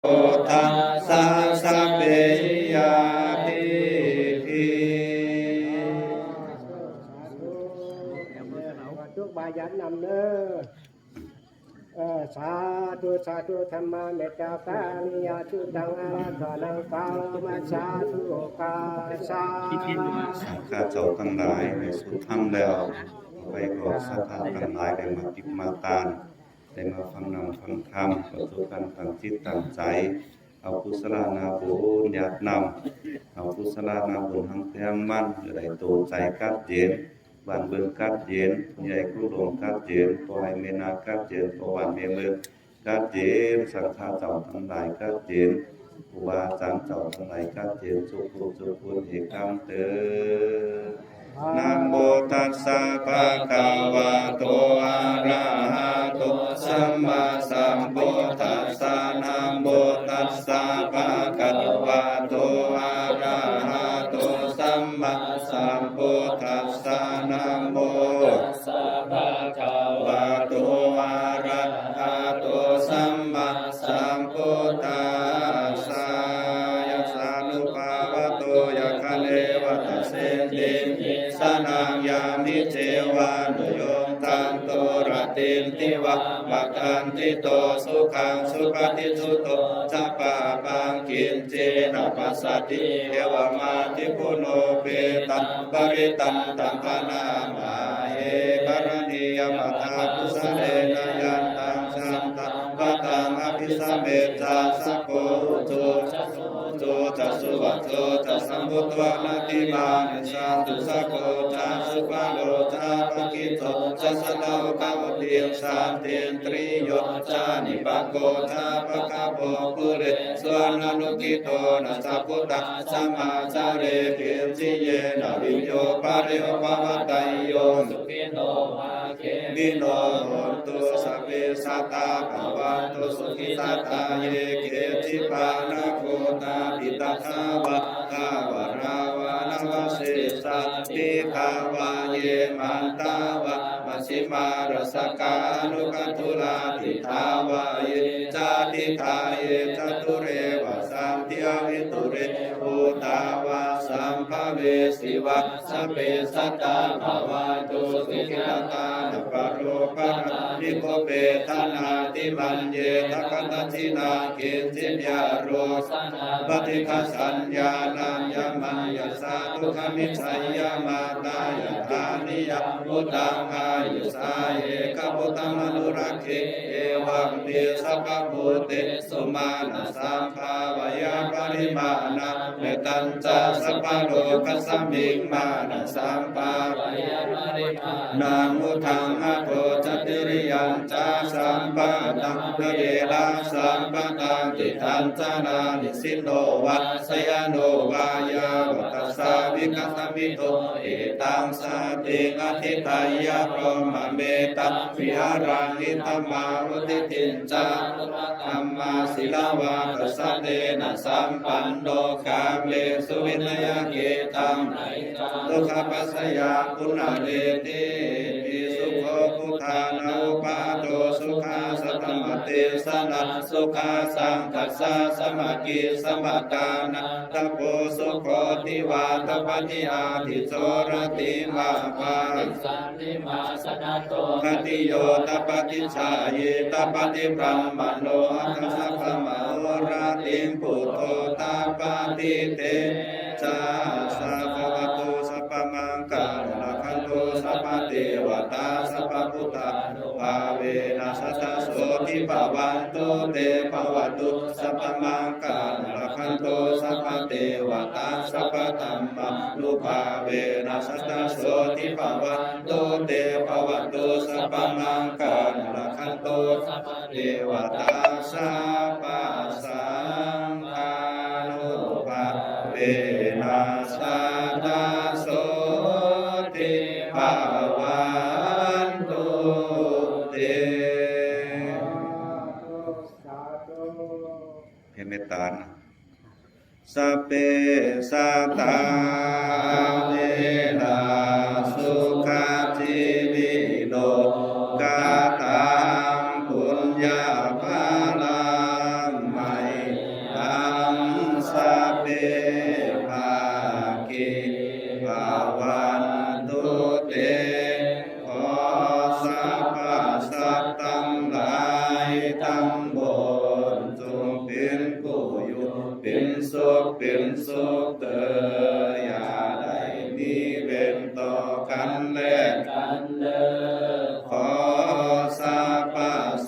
ทัสสะสัพเพยาภิภิทุกบายันนำเนอสาธุสาธุธรรมะเมตตาปานิยาจุตังอาราธนังกามาสาธุกาสาข้าเจ้าทั้งหลายในสุดธรรมแล้วไปกรอบสัทธาทั้งหลายได้มาติดมาตานได้มาฟังนำฟังธรรมประสบการณ์ตั้งจิตตั้งใจเอากุศลนาบุญญาตินำเอากุศลนาบุญทั้งแท้มั่นอยู่ในตัวใจกัดเย็นบ้านเบืองกัดเย็นใหญ่ครูหลวงกัดเย็นปล่อยเมนากัดเย็นประวันเมเมืองกัดเย็นสังฆาเจ้าทั้งหลายกัดเย็นครูบาอาจารย์เจ้าทั้งหลายกัดเย็นสุขุสุขุนเอกรรมเตอนะโมตัสสะภะคะวะโตอะระหะโตสัมมาสัมพุทธัสสะนะโมตัสสะภะคะวะโตอะระหะโตสัมมาสัมพุทธัสสะนะโมตัสสะภะคะวะโตอะระหะโตสัมมาสัมพุทธัสสะยัสสานุภาวะโตยัคคะเลวะตะเสติสนังยามิเจวานุโยตันโตระตินติวะมะกันติโตสุขังสุปฏิสุโตจะปะปังกินเจนะปัสสติเอวะมาติปุโนเปตังปริตังตังพนามาเอกรณียมัตถาปุสเรนะยันตังสันตังปะตังอภิสัมเมตาสัพโพตุจัสสุวัตโตจัสสัมพุทธวนาติมานิสันตุสักโกจัสสุปะโลจาปะกิโตจัสสะโลกาวเตียงสันเตียนตริโยจานิปะโกจาปะกะโภปุเรสวนานุกิโตนะสัพพุตตะสัมมาจาเรปิจิเยนะวิโยปะริโอภวะตัยโยสุขิโนมาเกมิโนโหตุสัพเพสัตตาภวันตุสุขิสัตตาเยเกจิปานะโคตาปิตาภาวะภาวราวานวเสสัตติภาวะเยมันตาวะมัชฌิมารสกานุกัตุลาทิทาวะเยจาติทาเยจตุเรวะสัมติอวิตุเรอุตาวะสัมภเวสิวะสัพเพสัตตาภวันตุสุขิตานะปะโรปะนิโคเปทนาติมันเยทะกัตถินากินจิญาโรสนาปฏิฆสัญญาณัญญมัญญสาทุขมิชัยยมาตายธานิยมุตังอายุสาเอกพุทธมนุรักขิเอวังเตสัพพพุเตสุมาณสัมภาวายาปริมาณะเมตัญจสัพพโลกัสสมิงมาณสัมภาวายาปริมาณะมุทังอโภจติริยัญจสัมปะตังเวลาสัมปะตังติทันจานานิสิโนวะสยโนวายาวัตสาวิกัสมิโตเอตังสติอธิตายะพรหมเมตัมวิหารังนิธรรมาวุติตินจาธรรมาศิลาวาปัสสะเตนะสัมปันโนกาเมสุวินยเกตังทุกขปัสสยาปุณเรติปิสุโภพุทธานาอุปาโตสุขาสัตตมเตสนะสุขาสังคัสสะสมกิสมกานะตะโพสุโคติวาตปฏิอาทิโสรติมาปาสันติมาสนาโตคติโยตปฏิชาเยตปฏิพรหมโนอัคสัพพมโหราติปุโตตาปฏิเตจาสัพพวตุสัพพมังกาลคันโตสัพพเทวตาสัพพพุทธานุภาเวนัสสะโสทิภวันตุเตภวตุสัพพมังกาลคันโตสัพพเทวตาสัพพธัมมานุภาเวนัสสะโสทิภวันตุเตภวตุสัพพมังกาลคันโตสัพพเทวตาสัพพสังฆานุภาเวนัสสะโสทิภวันตุเตเพ็ญเมตตานะสัพเพสัตตาเวลาสุขจิวิโนกาตังปุญญาภาลังไม เป็นสุขเถิดอย่าได้มีเวรต่อกันและกันเถิดขอสรรพ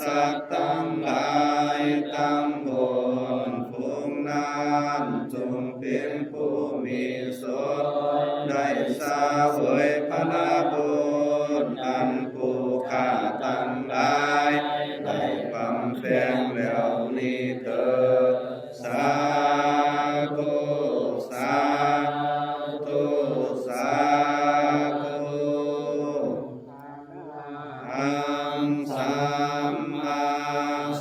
สัตว์ทั้งหลายทั้งบนภูมินั้นจงเป็นผู้มีสุขได้สวยพระบุญอันผู้ข้าทั้งหลายได้บำเพ็ญแล้วนี้เถิดสาธุสาธุสาธุอังสัมมา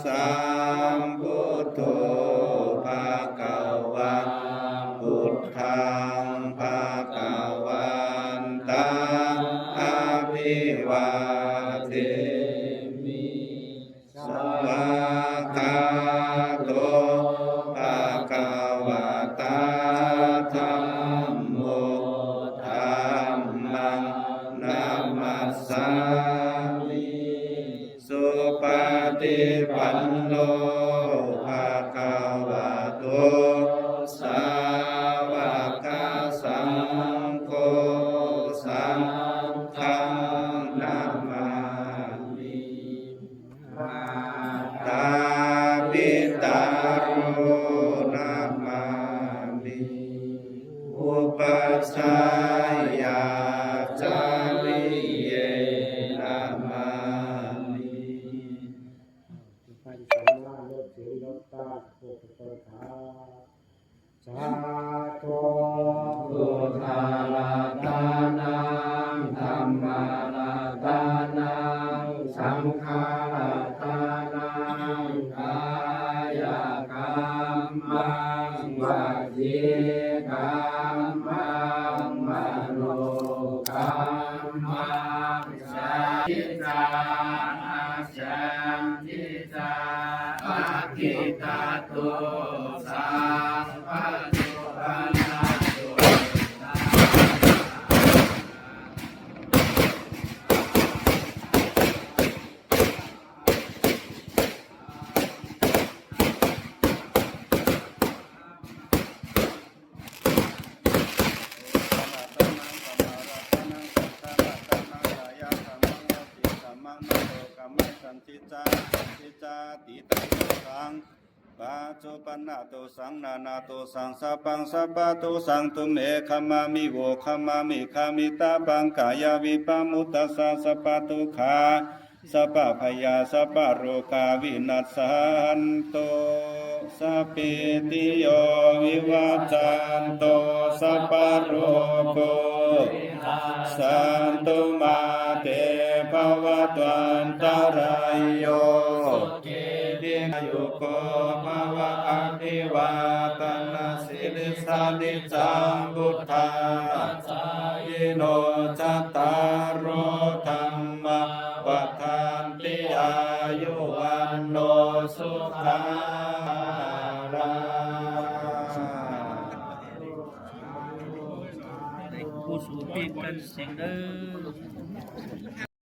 สัมพุทโธภะคะวะพุทธังภะคะวันตังอะภิวาเทมิสวากขาโตภะคะวะตาธัมโมธัมมังนัมมัสสามิสุปฏิปันโนภะคะวะโตสาวกสังโฆสังฆังนามามิตาปิตาโรนามามิอุปัชฌายาจาริเยนามามิ ปัญจมาโลจิโลตาโภคตถาสาธุพุทธาลาตานังธัมมาลาตานังสังฆาลาตานังกายกรรมังวจีกรรมังมโนกรรมังสัจจาสัมจิตาอาคิตาตุสังฆะตุปันนาตุสา ปาจุปันนาตุสังนานาตุสังสัพพังสัพพะตุสังตุเมขมามิโวขมามิคามิตาปังกายวิปมุตตสสะสัพพะทุกขาสัพพะพยาสัพพะโรคาวินัสสันโตสัพพิติโยวิวัจจันโตสัพพะโรโคสันตุมาเตภวะตวันตรายโยทินายุโกภวะอภิวาตนาสิริสานิจังบุตตายิโนจัตตารโอธรรมวัฏันติอายุวันโนสุขังรัง ผู้สูงปีกันเสียงเด้อ